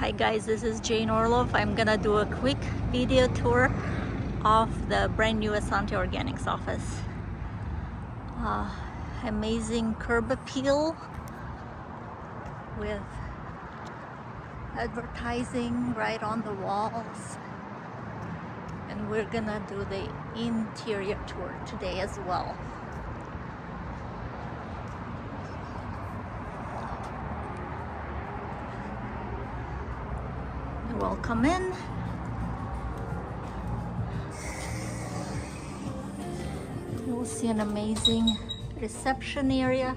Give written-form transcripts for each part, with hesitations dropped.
Hi guys, this is Jane Orloff. I'm gonna do a quick video tour of the brand new Essanté Organics office. Amazing curb appeal with advertising right on the walls. And we're gonna do the interior tour today as well. Welcome in. You will see an amazing reception area.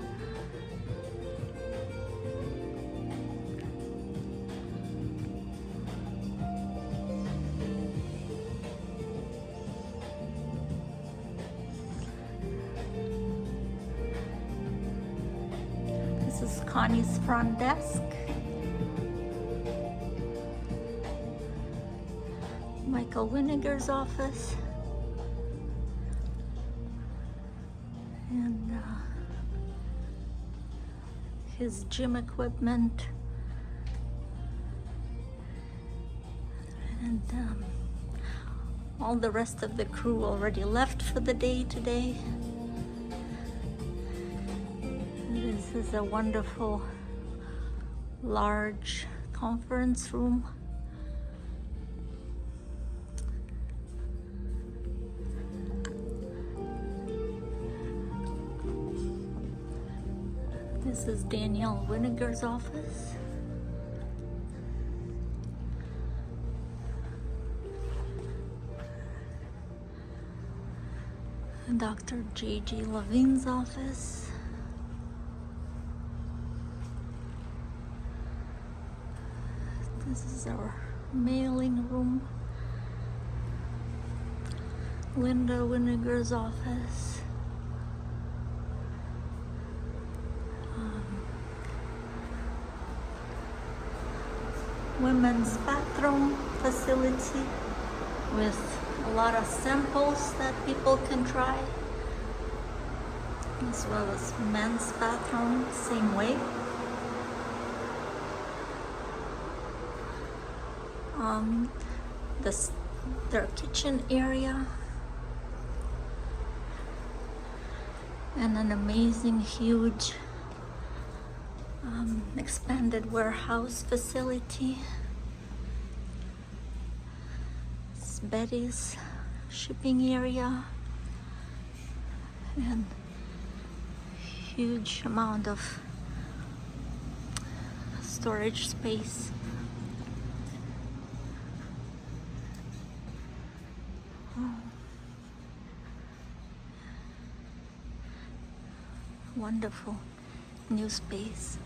This is Connie's front desk. Michael Winnegar's office. And his gym equipment. And all the rest of the crew already left for the day today. This is a wonderful large conference room. This is Danielle Winnegar's office. And Dr. J.G. Levine's office. This is our mailing room. Linda Winnegar's office. Women's bathroom facility with a lot of samples that people can try, as well as men's bathroom, same way. Their kitchen area and an amazing huge expanded warehouse facility. It's Betty's shipping area and huge amount of storage space. Wonderful new space.